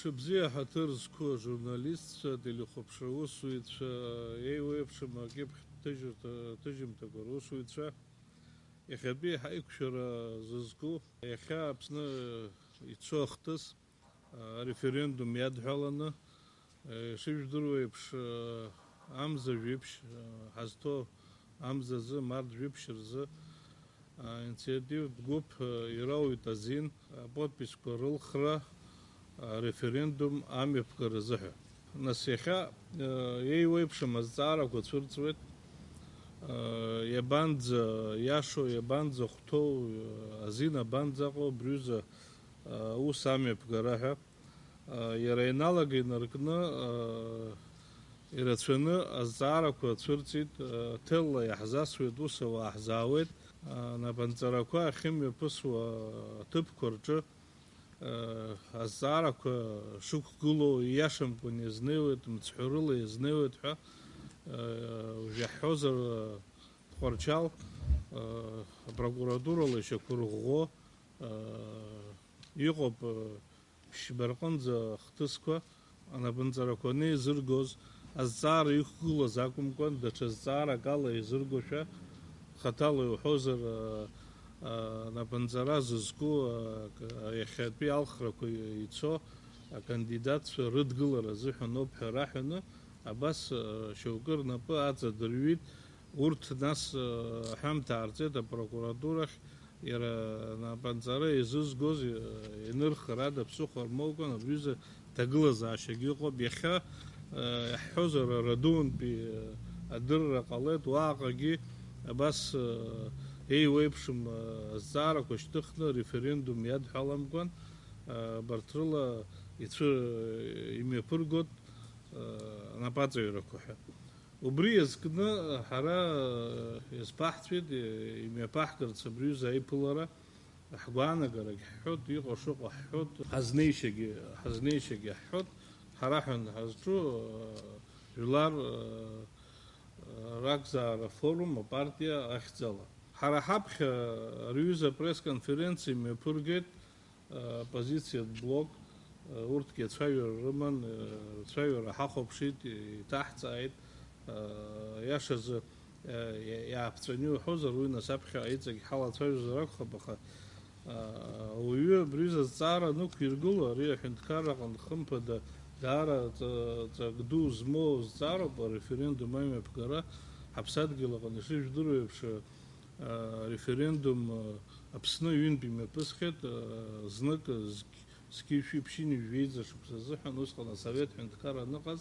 Шыбзиа ҳаҭыр зқәу ажурналистцәа, телехәаԥшра аусзуҩцәа, еиуеиԥшым акьыԥхь-ҭыжьымҭақәа русзуҩцәа, иахьатәи ҳаиқәшәара зызку, иахьа Аԥсны ицо ахҭыс ареферендум иадҳәаланы, ишыжәдыруа еиԥш амза жәиԥшь ҳазҭо амзазы март жәиԥшь рзы инициативтә гәыԥ ирауит азин аподписқәа рылхра референдум амҩаԥгаразы ҳәа. Нас иахьа еиуеиԥшым азҵаарақәа цәырҵуеит, иабанӡа иашоу, иабанӡа хәҭоу, азин абанӡаҟоу абриҩыза аус амҩаԥгара ҳәа. Иара иналага инаркны ирацәаны азҵаарақәа цәырҵит, ҭелла иаҳзасуеит, ус ауаа ҳзаауеит, напанҵарақәа ахьымҩаԥысуа аҭыԥқәа рҿы азҵаарақәа шықәгылоу ииашамкәан иазнеиуеит, мыцҳәарыла иазнеиуеит ҳәа ужәаҳҳәозар Тҟәарчал апрокуратурала ишьақәырӷәӷәо иҟоуп ԥшьбарҟынӡа хҭысқәа анапынҵарақәа неизыргоз, азҵаара иқәгылаз акәымкәан даҽа зҵаарак ала изыргошәа, хаҭала иуҳәозар напынҵара зызку иахьатәи алхрақәа ицо акандидатцәа рыдгылара азыҳәан ауп ҳәа раҳәаны, абас шьоукы рнапы аҵадырҩит. Урҭ нас аҳәамҭа аарҵеит апрокуратурахь, иара напанҵара изызгоз инырхыр ада ԥсыхәа рмоукәан абриҩыза ҭагылазаашьагьы ыҟоуп. Иахьа иаҳҳәозар Радуунтәи адырра ҟалеит, уаҟагьы абас еиуеиԥшым азҵаарақәа шьҭыхны референдум иадҳәаламкәан абарҭ рыла имҩаԥыргот анапаҵаҩрақәа ҳәа. Убри иазкны ҳара иазԥаҳҵәеит имҩаԥаҳгарц абриҩыза аиԥылара, ҳгәаанагарагь ҳҳәот, иҟоу шыҟоу ҳҳәот, ҳазнеишьагьы ҳҳәот, ҳара ҳәан ҳазҿу жәлар ракзаара форум апартиа ахьӡала. Ҳара ҳаԥхьа рҩыза пресс-конференциа имҩаԥыргеит оппозициатә блок, урҭгьы ацәажәара рыман, рцәажәара ҳахәаԥшит, иҭаҳҵааит, иашазы иааԥҵәаны иуҳәозар, уи нас аԥхьа иҵегь ҳалацәажәозар акәхап, аха ауаҩы абриҩыза азҵаара нықәиргыло, ари аҳәынҭқарра аҟнытә хымԥада даара ҵак ду змоу зҵаароуп ареферендум амҩаԥгара. Ҳаԥсадгьыл аҟны ишыжәдыруа еиԥш референдум Аԥсны ҩынтә имҩаԥысхьеит, знык зқьи-шәи ԥшьыни жәеиза шықәса азыҳәан, усҟан асовет ҳәынҭқарра аныҟаз,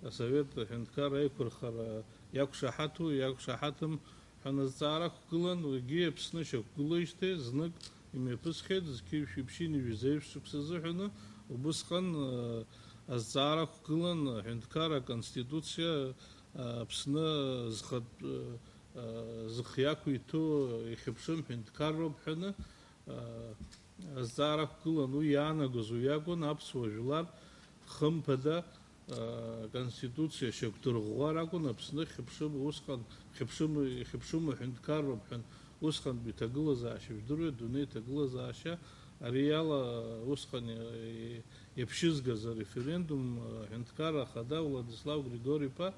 асовет ҳәынҭқарра аиқәырхара иақәшаҳаҭу, иақәшаҳаҭым ҳәа азҵаара қәгылан, уигьы Аԥсны шьақәгылоижьҭеи знык имҩаԥысхьеит, зқьи-шәи ԥшьыни жәзеиԥш шықәса азыҳәаны, убысҟан азҵаара қәгылан аҳәынҭқарра аконституциа Аԥсны зых иақәиҭу ихьыԥшым ҳәынҭқарроуп ҳәаны азҵаара қәгылан. Уи иаанагоз уи акәын, аԥсуа жәлар хымԥада аконституциа шьақәдырӷәӷәар акәын, Аԥсны ихьыԥшыму ҳәынҭқарроуп ҳәан усҟантәи иҭагылазаашьа жәдыруеит, дунеи иҭагылазаашьа, ари ала усҟан иаԥшьызгаз ареферендум аҳәынҭқарра ахада Владислав Григор-иԥа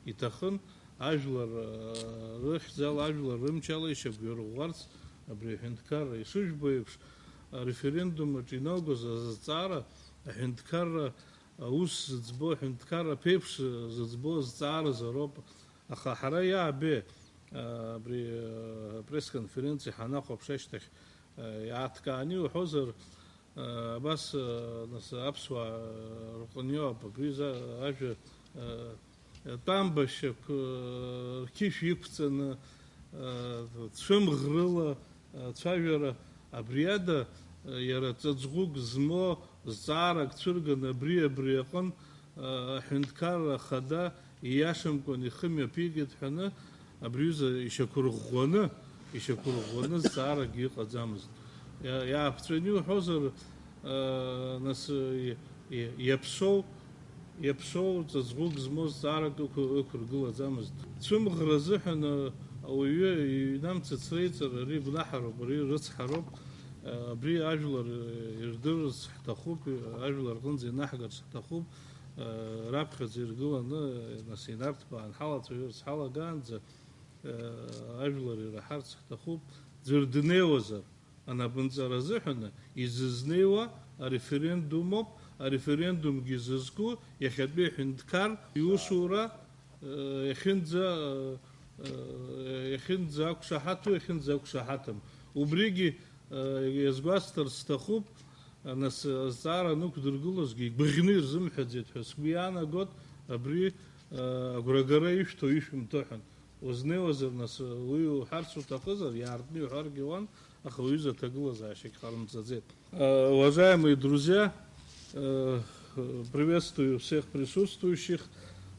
иҭахын ажәлар рыхьӡала, ажәлар рымчала ишьақәирӷәӷәарц абри аҳәынҭқарра. Ишыжәбо еиԥш ареферендумаҿ инаугоз азҵаара аҳәынҭқарра аус зыӡбо, аҳәынҭқарра ԥеиԥш зыӡбо зҵааразароуп. Аха ҳара иаабе абри апресс-конференциа ҳанахәаԥш ашьҭахь иааҭкааны иуҳәозар, абас нас аԥсуаа рҟны иоуп абриҩыза ажәа тәамбашьақә рқьышә иқәҵаны цәымӷрыла цәажәара, абри ада иара ҵаҵӷәык змо зҵаарак цәырганы абри аҟын аҳәынҭқарра ахада ииашамкәан ихы мҩаԥигеит ҳәаны абриҩыза ишьақәырӷәӷәаны зҵааракгьы ыҟаӡамызт. Иааԥҵәаны иуҳәозар, нас иаԥсоу ҵаҵӷәык змоу зҵаарак ықәыргылаӡамызт. Цәымӷра азыҳәан ауаҩы инамцыц реиҵара, ари гәнаҳароуп, ари рыцҳароуп. بري أجلر يردرس تخوب أجلر غنزي نحجر تخوب رابخ زيرجوا نسينارت بان حالة ويرس حالة جانز أجلر رحرت تخوب زردنيوزر أنا بنزرزحنا يززنيوا ريفرندوم ريفرندوم جززكو يخبي حندكار يوسورا يخنزا كشحاتو يخنزا كشحاتم وبريجي يزغاستر ستخوب нас зара нук дургулос ги бгнир зумхадзет хсбиана год абри аграгараиш тоишм тохан узнеозер нас ую харсу тахазар ярдни харгиван ахуиза тагла зашик хармцазет. Уважаемые друзья, приветствую всех присутствующих.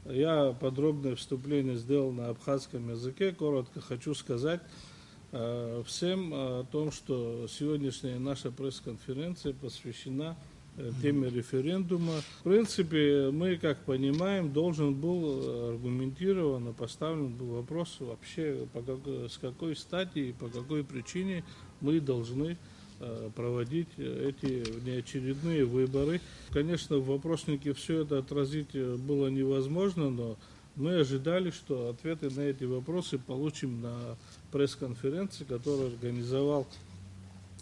Я подробное вступление сделал на абхазском языке. Коротко хочу сказать всем о том, что сегодняшняя наша пресс-конференция посвящена теме референдума. В принципе, мы, как понимаем, должен был аргументированно поставлен был вопрос вообще, с какой стати и по какой причине мы должны проводить эти внеочередные выборы. Конечно, в вопроснике все это отразить было невозможно, но мы ожидали, что ответы на эти вопросы получим на пресс-конференции, которую организовал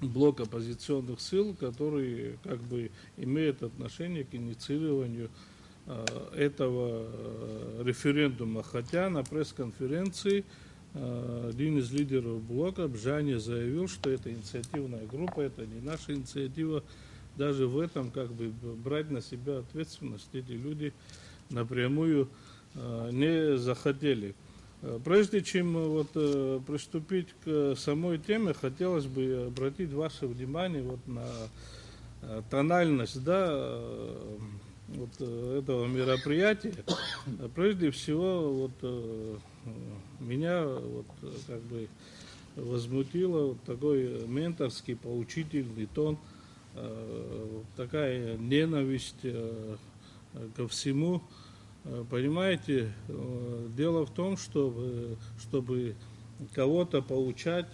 блок оппозиционных сил, который как бы имеет отношение к инициированию этого референдума. Хотя на пресс-конференции один из лидеров блока, Бжани, заявил, что это инициативная группа, это не наша инициатива. Даже в этом как бы брать на себя ответственность эти люди напрямую не захотели. Прежде чем приступить к самой теме, хотелось бы обратить ваше внимание на тональность этого мероприятия. Прежде всего меня как бы возмутило такой менторский, поучительный тон, такая ненависть ко всему. Понимаете, дело в том, что чтобы кого-то поучать,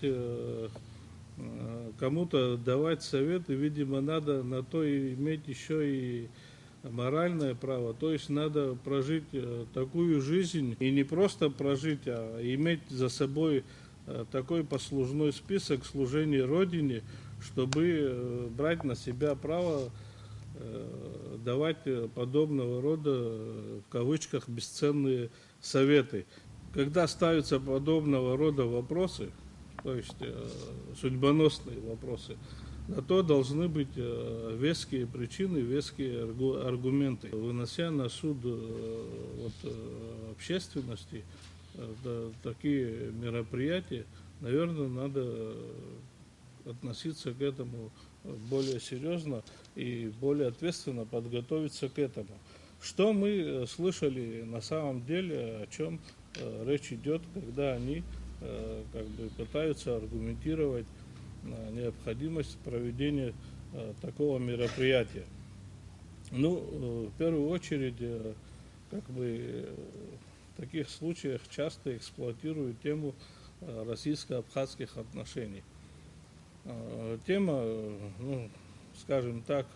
кому-то давать советы, видимо, надо на то иметь еще и моральное право, то есть надо прожить такую жизнь, и не просто прожить, а иметь за собой такой послужной список служения Родине, чтобы брать на себя право давать подобного рода, в кавычках, бесценные советы. Когда ставятся подобного рода вопросы, то есть судьбоносные вопросы, на то должны быть веские причины, веские аргументы. Вынося на суд общественности такие мероприятия, наверное, надо относиться к этому более серьезно и более ответственно подготовиться к этому. Что мы слышали на самом деле, о чем речь идет, когда они как бы пытаются аргументировать необходимость проведения такого мероприятия. В первую очередь, как бы в таких случаях часто эксплуатируют тему российско-абхазских отношений. Тема, скажем так,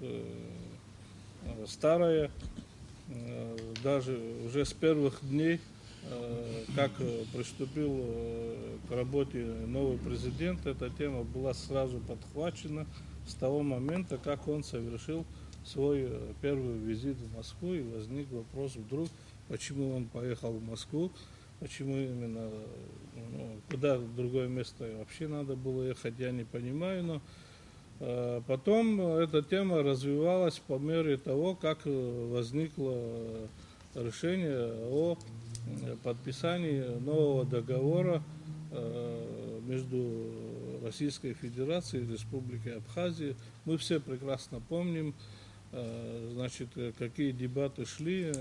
старая, даже уже с первых дней, как приступил к работе новый президент, эта тема была сразу подхвачена с того момента, как он совершил свой первый визит в Москву, и возник вопрос вдруг, почему он поехал в Москву, почему именно, куда в другое место вообще надо было ехать, я не понимаю, но потом эта тема развивалась по мере того, как возникло решение о подписании нового договора между Российской Федерацией и Республикой Абхазия. Мы все прекрасно помним, какие дебаты шли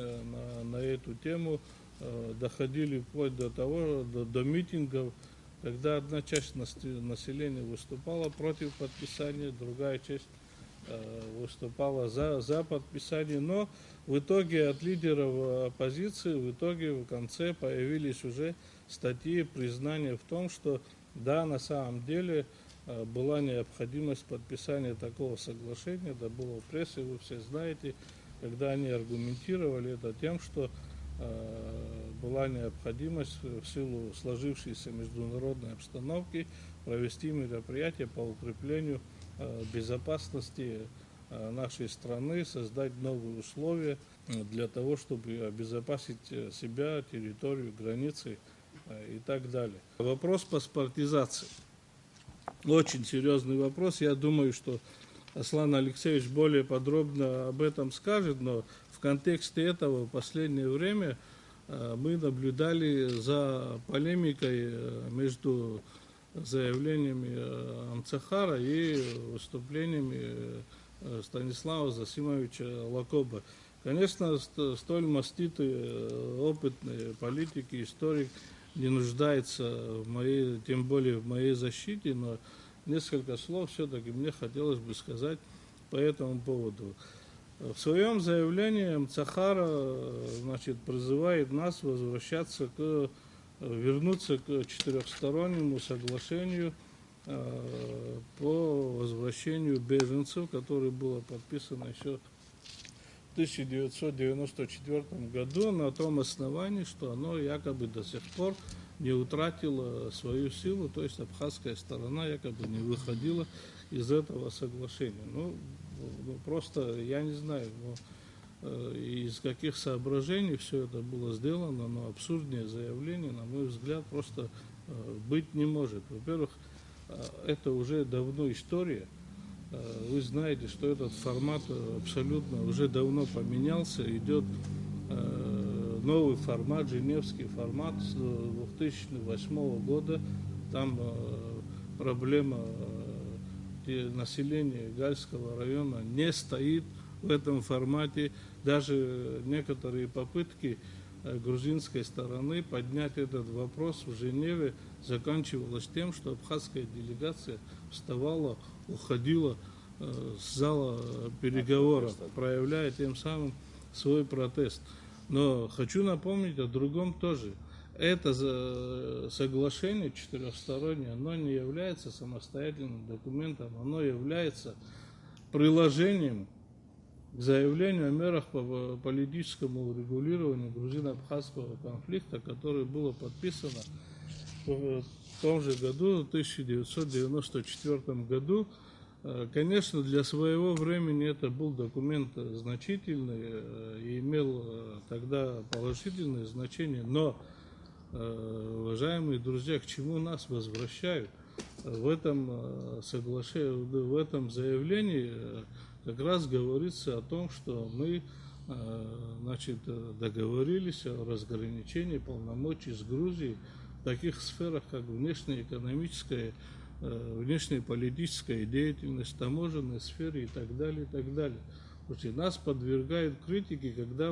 на эту тему, доходили вплоть до того, до митингов, когда одна часть населения выступала против подписания, другая часть выступала за подписание, но в итоге от лидеров оппозиции в конце появились уже статьи признания в том, что да, на самом деле была необходимость подписания такого соглашения, это было в прессе, вы все знаете, когда они аргументировали это тем, что была необходимость в силу сложившейся международной обстановки провести мероприятие по укреплению безопасности нашей страны, создать новые условия для того, чтобы обезопасить себя, территорию, границы и так далее. Вопрос паспортизации. Очень серьезный вопрос. Я думаю, что Аслан Алексеевич более подробно об этом скажет, но в контексте этого в последнее время мы наблюдали за полемикой между заявлениями Амцахара и выступлениями Станислава Засимовича Лакоба. Конечно, столь маститый, опытный политик и историк не нуждается тем более в моей защите, но несколько слов все-таки мне хотелось бы сказать по этому поводу. В своем заявлении Амцахар, призывает нас вернуться к четырехстороннему соглашению по возвращению беженцев, которое было подписано еще в 1994 году на том основании, что оно якобы до сих пор не утратило свою силу, то есть абхазская сторона якобы не выходила из этого соглашения. Просто я не знаю, из каких соображений все это было сделано, но абсурднее заявление, на мой взгляд, просто быть не может. Во-первых, это уже давно история. Вы знаете, что этот формат абсолютно уже давно поменялся, идет новый формат, женевский формат с 2008 года. Там проблема населения Гальского района не стоит в этом формате. Даже некоторые попытки грузинской стороны поднять этот вопрос в Женеве заканчивалось тем, что абхазская делегация вставала, уходила с зала переговоров, проявляя тем самым свой протест. Но хочу напомнить о другом тоже. Это соглашение четырехстороннее, оно не является самостоятельным документом, оно является приложением к заявлению о мерах по политическому урегулированию грузино-абхазского конфликта, которое было подписано в том же году, в 1994 году. Конечно, для своего времени это был документ значительный и имел тогда положительное значение, но, уважаемые друзья, к чему нас возвращают? В этом заявлении как раз говорится о том, что мы договорились о разграничении полномочий с Грузией в таких сферах, как внешнеэкономическая, внешнеполитическая деятельность, таможенной сфере и так далее, и так далее. Слушайте, нас подвергают критике, когда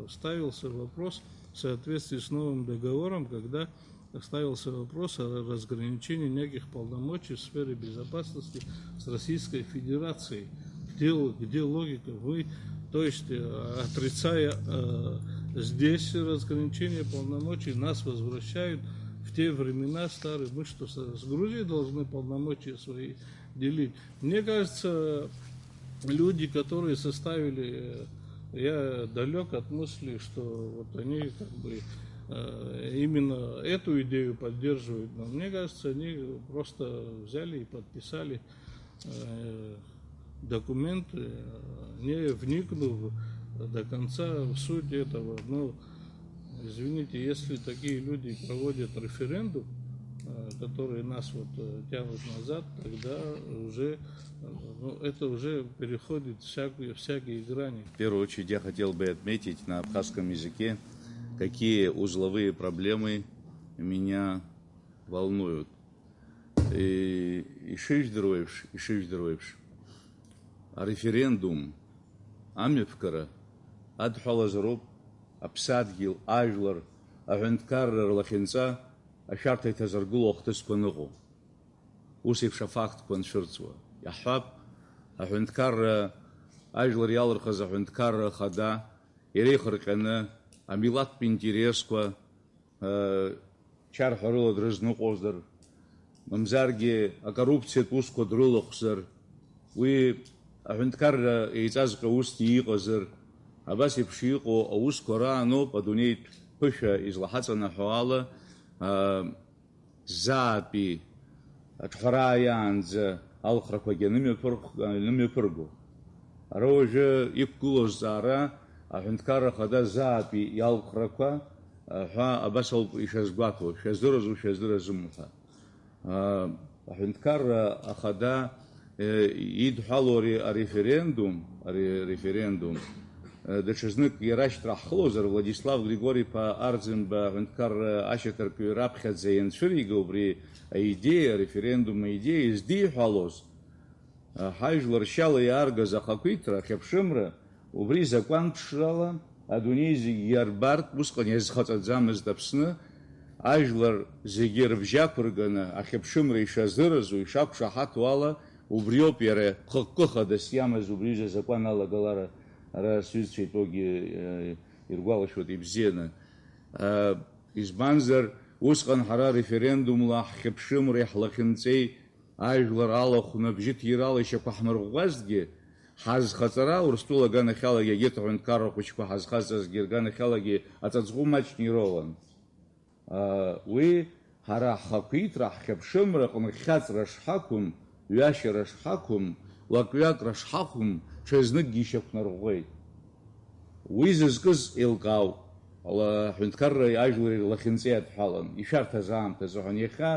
ставился вопрос в соответствии с новым договором, когда ставился вопрос о разграничении неких полномочий в сфере безопасности с Российской Федерацией. Где логика? Вы, то есть, отрицая здесь разграничение полномочий, нас возвращают в те времена старые. Мы что, с Грузией должны полномочия свои делить? Мне кажется, люди, которые составили, я далек от мысли, что вот они именно эту идею поддерживают, но мне кажется, они просто взяли и подписали документы, не вникнув до конца в суть этого. Извините, если такие люди проводят референдум, которые нас тянут назад, тогда уже это уже переходит всякие грани. В первую очередь я хотел бы отметить на абхазском языке, какие узловые проблемы меня волнуют. Ишиш референдум амифкара адхалазруб аԥсадгьыл, ажәлар, аҳәынҭқарра рлахьынҵа ашәарҭа иҭазыргыло ахҭысқәа ныҟоуп. Ус еиԥш афактқәа нцәырҵуа. Иаҳҳәап, аҳәынҭқарра, ажәлар иалырхыз аҳәынҭқарра ахада иреихырҟьаны амилаҭтә интересқәа чарҳәарыла дрызныҟәозар, мамзаргьы акоррупциатә усқәа дрылахәзар, уи аҳәынҭқарра еиҵазҟьа усгьы иҟазар, абас еиԥш иҟоу аусқәа рааноуп адунеитә ԥышәа излаҳаҵанаҳәо ала заатәи аҿҳәараа иаанӡа алхрақәагьы анымҩаԥырго. Ара уажәы иқәгылоу зҵаара аҳәынҭқарра хада заатәи иалхрақәа ҳәа абас ауп ишазгәаҭо, шәаздыразу шәаздыразым ҳәа. Аҳәынҭқарра ахада идҳәало ареферендум даҽазнык иарашьҭра ҳхылозар, Владислав Григорий-ԥа Арӡынба аҳәынҭқарра ашьаҭаркҩы раԥхьаӡа ианцәырига убри аидеиа, ареферендум аидеиа издиҳәалоз, ҳажәлар ршьала иааргаз ахақәиҭра, ахьыԥшымра, убри закәанԥшрала адунеи зегьы иарбартә, усҟан иазхаҵаӡамызт Аԥсны, ажәлар зегьы рыбжьақәырганы ахьыԥшымра ишазыразу, ишақәшаҳаҭу ала, убриоуп иара хықәкы хадас иамаз убри азакәан алагалара, ара сҩызцәа итәоугьы иргәалашәоит ибзианы. Избанзар, усҟан ҳара референдумла ҳхьыԥшымреи ҳлахьынҵеи ажәлар алахәны бжьыҭирала ишьақәаҳмырӷәӷәазҭгьы, ҳазхаҵара Урыстәыла аганахьалагьы егьырҭ аҳәынҭқарра хәыҷқәа ҳазхаҵазгьы рганахьалагьы аҵаҵӷәы маҷны ироуан. Уи ҳара ҳхақәиҭра, ҳхьыԥшымра аҟны хьаҵра шҳақәым, ҩашьара шҳақәым, лакҩакра шҳақәым, ҽазныкгьы ишьақәнарӷәӷәеит. Уи зызкыз еилкаауп. Аҳәынҭқарра ажәлари рлахьынҵеи адҳәалан, ишәарҭаз аамҭазы ҳәан, иахьа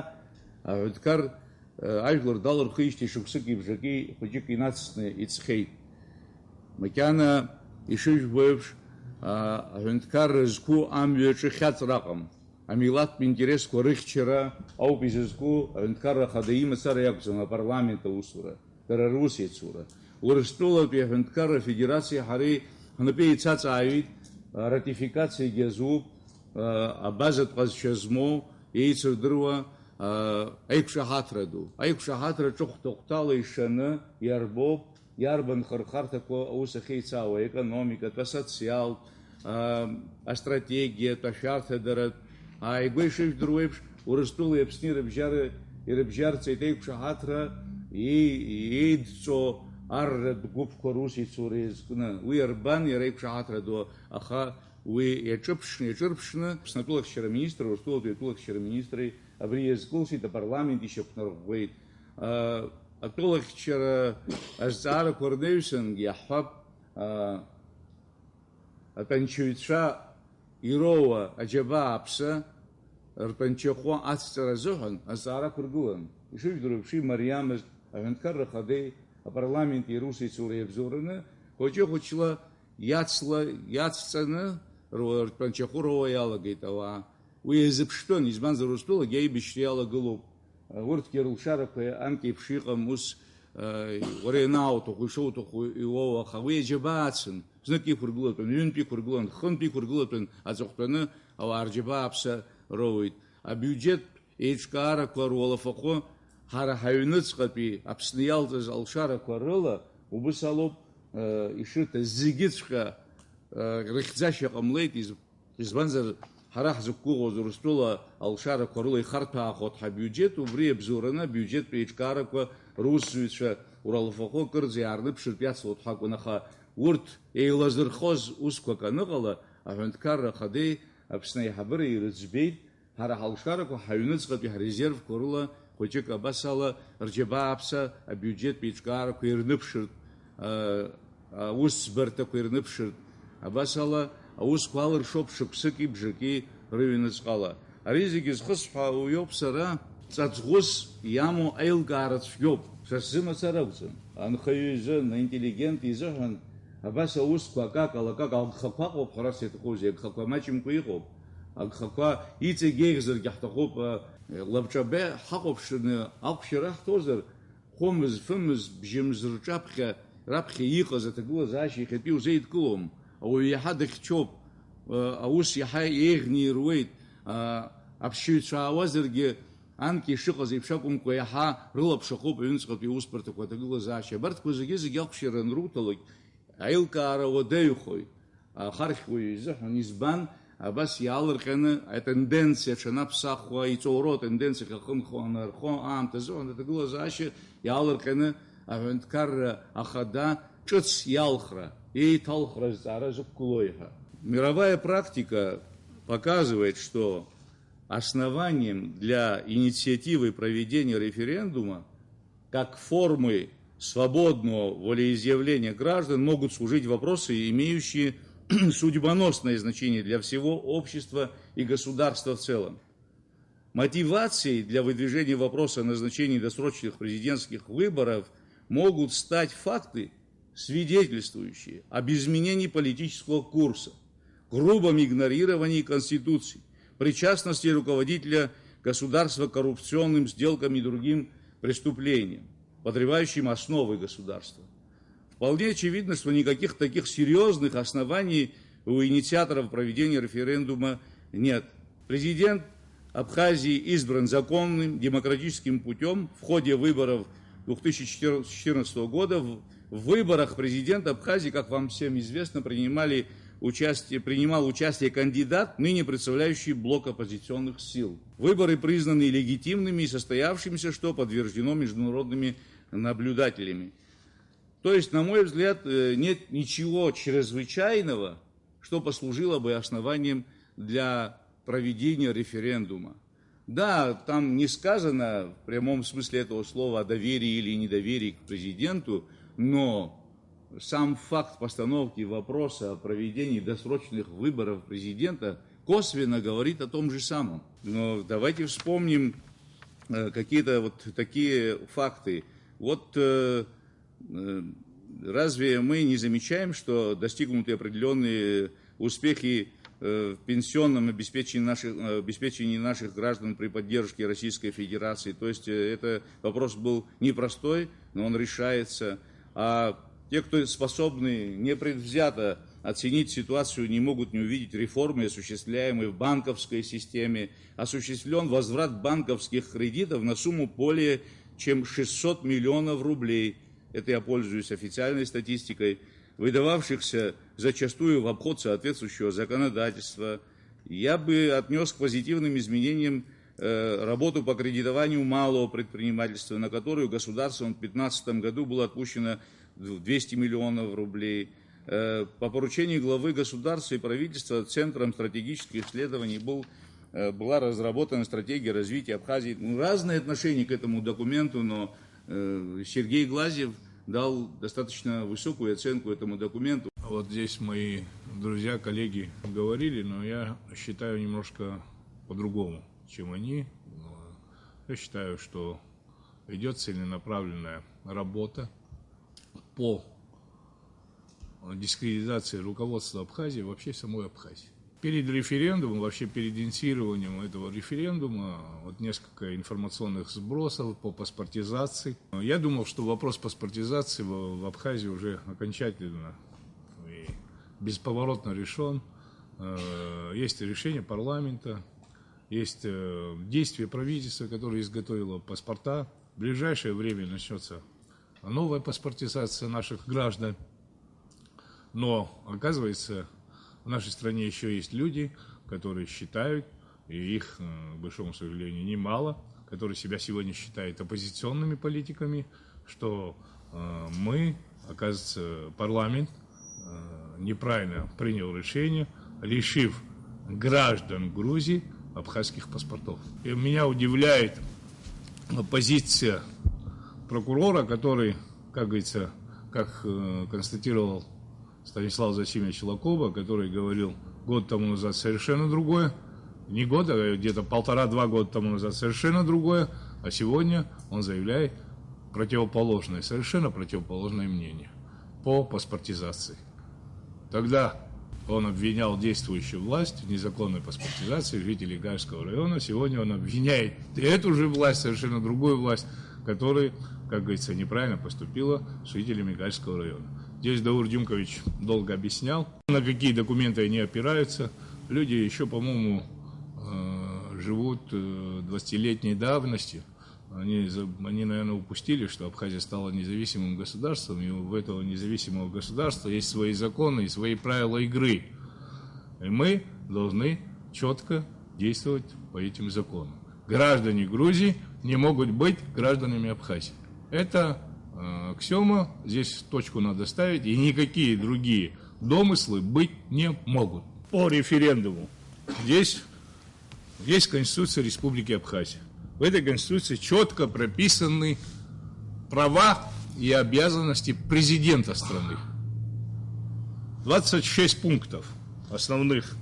аҳәынҭқар ажәлар далырхижьҭеи шықәсыки бжаки хәыҷык инацсны иҵхьеит. Макьана ишыжәбо еиԥш аҳәынҭқарра зқәу амҩаҿы хьаҵра аҟам. Амилаҭтә интересқәа рыхьчара ауп изызку аҳәынҭқарра ахада имацара иакәӡам апарламент аусура, дара русеицура. Урыстәылатәи аҳәынҭқарра афедерациа ҳареи ҳнапы еицаҵааҩит, ратификациагьы азууп, абазатә ҟазшьа змоу, еицырдыруа аиқәшаҳаҭра ду. Аиқәшаҳаҭра ҿыхәҭа-хәҭала ишаны иарбоуп, иарбан хырхарҭақәа аус ахьеицаауа, економикатә, асоциалтә, астратегиатә, ашәарҭадаратә, ааигәа ишыжәдыруа еиԥш, Урыстәылеи Аԥсни ирыбжьарҵеит аиқәшаҳаҭра еидҵо арратә гәыԥқәа русеицура иазкны. Уи арбан иара аиқәшаҳаҭра ду, аха уи иаҿырԥшны Аԥсны атәылахьчара аминистр, Урыстәылатәи атәылахьчара аминистри абри иазкылсит, апарламент ишьақәнарӷәӷәеит. Атәылахьчара азҵаарақәа рнаҩсангьы иаҳҳәап, атәанчаҩцәа ироуа аџьабаа аԥса ртәанчахәы ацҵара азыҳәан азҵаарақәа ргылан. Ишыжәдыруа еиԥш имариамызт аҳәынҭқарра ахадеи апарламенти русеицура иабзоураны хәыҷы-хәыҷла иацҵаны ртәанчахәы роуа иалагеит ауаа. Уи иазыԥштәын, избанзар Урыстәылагьы аибашьра иалагылоуп. Урҭгьы рылшарақәа анкьеиԥш иҟам ус уара ианаауҭаху, ишуҭаху иуоу, аха уи аџьабаа ацын. Знык иқәыргылатәын, ҩынтә иқәыргылан, хынтә иқәыргылатәын, аҵыхәтәаны ауаа рџьабаа аԥса роуит. Абиуџьет еиҿкаарақәа руалафахәы ҳара ҳаҩныҵҟатәи Аԥсны иалҵыз алшарақәа рыла убыс алоуп ишырҭаз зегьыҵәҟьа рыхьӡашьа ҟамлеит, избанзар ҳара ҳзықәгәыӷуаз Урыстәыла алшарақәа рыла ихарҭәаахот ҳабиуџьет, убри иабзоураны абиуџьеттә еиҿкаарақәа русзуҩцәа уралафахәы кырӡа иаарныԥшыртә иацлот ҳакәын, аха урҭ еилазырхоз усқәак аныҟала, аҳәынҭқарра ахадеи Аԥсны аиҳабыра ирыӡбеит, ҳара ҳалшарақәа ҳаҩныҵҟатәи ҳрезервқәа рыла хәыҷык абас ала рџьабаа аԥса абиуџьеттә еиҿкаарақәа ирныԥшыртә, аусӡбарҭақәа ирныԥшыртә, абас ала аусқәа алыршоуп шықәсыки бжаки рыҩныҵҟала. Ари зегьы зхысҳәаауа иоуп сара ҵаҵӷәыс иамоу аилкаара цәгьоуп, са сзымацара акәӡам. Анхаҩы изын, аинтеллигент изыҳәан абас аусқәа акакала агхақәа ҟоуп ҳәарас иаҭахузеи, агхақәа маҷымкәа иҟоуп. Агхақәа иҵегь еиӷьзаргьы ҳҭахуп, лабҿабе ҳахәаԥшны ахәшьара ҳҭозар, хәымыз, фымыз, бжьымз рҿаԥхьа раԥхьа иҟаз аҭагылазаашьа иахьатәи узеидкылом. Ауаҩ иаҳа дахьчоуп, аус иаҳа еиӷьны ируеит, аԥшьаҩцәа аауазаргьы анкьа ишыҟаз еиԥш акәымкәа иаҳа рылаԥшахоуп аҩныҵҟатәи аусбарҭақәа аҭагылазаашьа. Абарҭқәа зегьы ахәшьара анруҭалак аилкаара уадаҩхоит ахархьуаҩ изыҳәан. Избан абас ялырканы тенденция шанапсахуа ицоро тенденция хахынхуанархо амтазон это глазаши ялырканы авенткар ахада чуц ялхра и талхра заражукулойха. Мировая практика показывает, что основанием для инициативы проведения референдума как формы свободного волеизъявления граждан могут служить вопросы, имеющие судьбоносное значение для всего общества и государства в целом. Мотивацией для выдвижения вопроса о назначении досрочных президентских выборов могут стать факты, свидетельствующие об изменении политического курса, грубом игнорировании Конституции, причастности руководителя государства к коррупционным сделкам и другим преступлениям, подрывающим основы государства. Вполне очевидно, что никаких таких серьезных оснований у инициаторов проведения референдума нет. Президент Абхазии избран законным демократическим путем в ходе выборов 2014 года. В выборах президента Абхазии, как вам всем известно, принимал участие кандидат, ныне представляющий блок оппозиционных сил. Выборы признаны легитимными и состоявшимися, что подтверждено международными наблюдателями. То есть, на мой взгляд, нет ничего чрезвычайного, что послужило бы основанием для проведения референдума. Да, там не сказано в прямом смысле этого слова о доверии или недоверии к президенту, но сам факт постановки вопроса о проведении досрочных выборов президента косвенно говорит о том же самом. Но давайте вспомним какие-то вот такие факты. Вот разве мы не замечаем, что достигнуты определенные успехи в пенсионном обеспечении наших граждан при поддержке Российской Федерации? То есть это вопрос был непростой, но он решается. А те, кто способны непредвзято оценить ситуацию, не могут не увидеть реформы, осуществляемые в банковской системе. Осуществлен возврат банковских кредитов на сумму более чем 600 миллионов рублей. Это я пользуюсь официальной статистикой, выдававшихся зачастую в обход соответствующего законодательства. Я бы отнес к позитивным изменениям работу по кредитованию малого предпринимательства, на которую государством в 2015 году было отпущено 200 миллионов рублей. По поручению главы государства и правительства Центром стратегических исследований была разработана стратегия развития Абхазии. Разные отношения к этому документу, но Сергей Глазьев дал достаточно высокую оценку этому документу. Вот здесь мои друзья, коллеги говорили, но я считаю немножко по-другому, чем они. Я считаю, что идет целенаправленная работа по дискредитации руководства Абхазии, вообще самой Абхазии. Перед референдумом, вообще перед инициированием этого референдума, вот несколько информационных сбросов по паспортизации. Я думал, что вопрос паспортизации в Абхазии уже окончательно и бесповоротно решен. Есть решение парламента, есть действие правительства, которое изготовило паспорта. В ближайшее время начнется новая паспортизация наших граждан. Но, оказывается, в нашей стране еще есть люди, которые считают, и их, к большому сожалению, немало, которые себя сегодня считают оппозиционными политиками, что мы, оказывается, парламент неправильно принял решение, лишив граждан Грузии абхазских паспортов. И меня удивляет позиция прокурора, который, как говорится, как констатировал Станислав Засимович Лакоба, который говорил год тому назад совершенно другое, не год, а где-то 1,5-2 года тому назад совершенно другое, а сегодня он заявляет противоположное, совершенно противоположное мнение по паспортизации. Тогда он обвинял действующую власть в незаконной паспортизации жителей Гальского района, сегодня он обвиняет эту же власть, совершенно другую власть, которая, как говорится, неправильно поступила с жителями Гальского района. Здесь Даур Дюмкович долго объяснял, на какие документы они опираются. Люди еще, по-моему, живут 20-летней давности. Они, наверное, упустили, что Абхазия стала независимым государством, и у этого независимого государства есть свои законы и свои правила игры. И мы должны четко действовать по этим законам. Граждане Грузии не могут быть гражданами Абхазии. Это аксиома, здесь точку надо ставить, и никакие другие домыслы быть не могут. По референдуму. Здесь есть Конституция Республики Абхазия. В этой Конституции четко прописаны права и обязанности президента страны. 26 пунктов основных,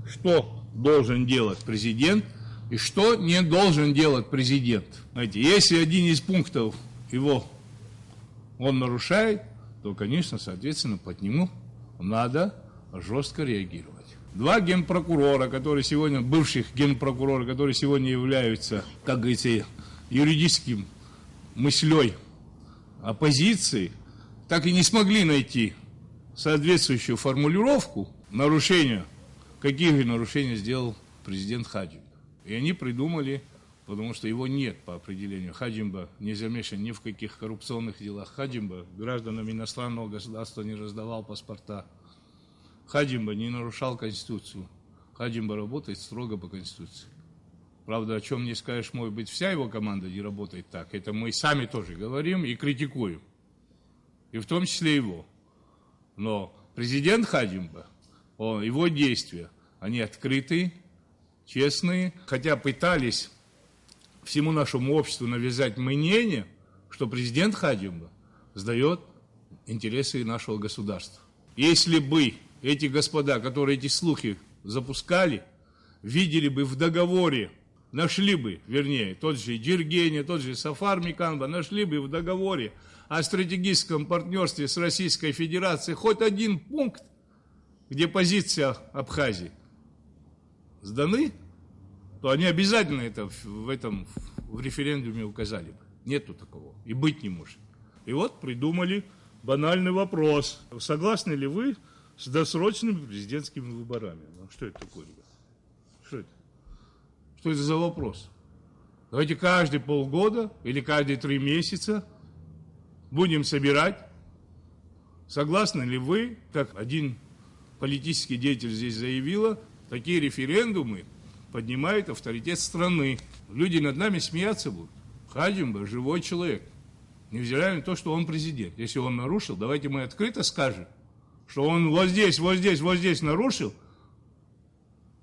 что должен делать президент и что не должен делать президент. Знаете, если один из пунктов он нарушает, то, конечно, соответственно, по нему надо жестко реагировать. Два генпрокурора, бывших генпрокурора, которые сегодня являются, как говорится, юридическим мыслей оппозиции, так и не смогли найти соответствующую формулировку нарушения, какие же нарушения сделал президент Хаджимба. И они придумали, потому что его нет по определению. Хаджимба не замешан ни в каких коррупционных делах. Хаджимба гражданам иностранного государства не раздавал паспорта. Хаджимба не нарушал Конституцию. Хаджимба работает строго по Конституции. Правда, о чем не скажешь, может быть, вся его команда не работает так. Это мы сами тоже говорим и критикуем. И в том числе его. Но президент Хаджимба, его действия, они открытые, честные. Хотя пытались всему нашему обществу навязать мнение, что президент Хаджимба сдает интересы нашего государства. Если бы эти господа, которые эти слухи запускали, видели бы в договоре, нашли бы, тот же Джиргеня, тот же Сафар Миканба, нашли бы в договоре о стратегическом партнерстве с Российской Федерацией хоть один пункт, где позиция Абхазии сданы, то они обязательно это в референдуме указали бы. Нету такого. И быть не может. И вот придумали банальный вопрос. Согласны ли вы с досрочными президентскими выборами? Ну, что это такое, ребят? Что это? Что это за вопрос? Давайте каждые полгода или каждые 3 месяца будем собирать. Согласны ли вы, как один политический деятель здесь заявила, такие референдумы поднимают авторитет страны. Люди над нами смеяться будут. Хаджимба – живой человек. Невзирая на то, что он президент. Если он нарушил, давайте мы открыто скажем, что он вот здесь нарушил,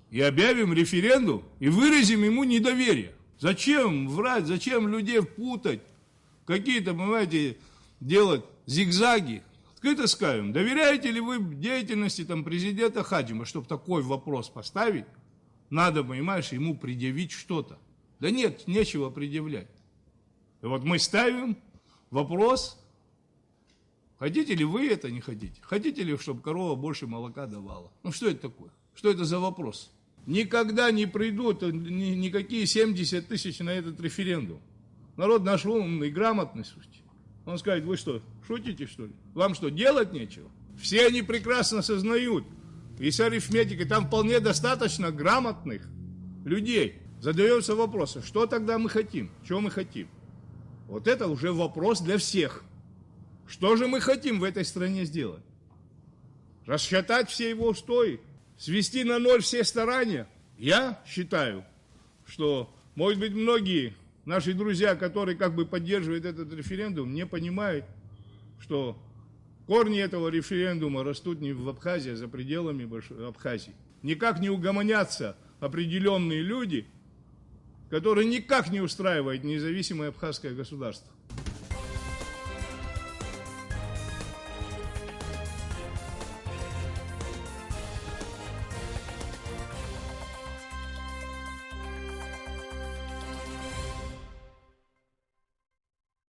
и объявим референдум, и выразим ему недоверие. Зачем врать, зачем людей путать, какие-то, понимаете, делать зигзаги? Открыто скажем, доверяете ли вы деятельности президента Хаджимба, чтобы такой вопрос поставить? Надо, понимаешь, ему предъявить что-то. Да нет, нечего предъявлять. И вот мы ставим вопрос, хотите ли вы это, не хотите? Хотите ли, чтобы корова больше молока давала? Ну что это такое? Что это за вопрос? Никогда не придут никакие 70 тысяч на этот референдум. Народ наш умный, грамотный, слушайте. Он скажет, вы что, шутите, что ли? Вам что, делать нечего? Все они прекрасно сознают. И с арифметикой там вполне достаточно грамотных людей. Задается вопросом, что тогда мы хотим? Чего мы хотим? Вот это уже вопрос для всех. Что же мы хотим в этой стране сделать? Расчитать все его устои? Свести на ноль все старания? Я считаю, что, может быть, многие наши друзья, которые поддерживают этот референдум, не понимают, что корни этого референдума растут не в Абхазии, а за пределами Абхазии. Никак не угомонятся определенные люди, которые никак не устраивают независимое абхазское государство.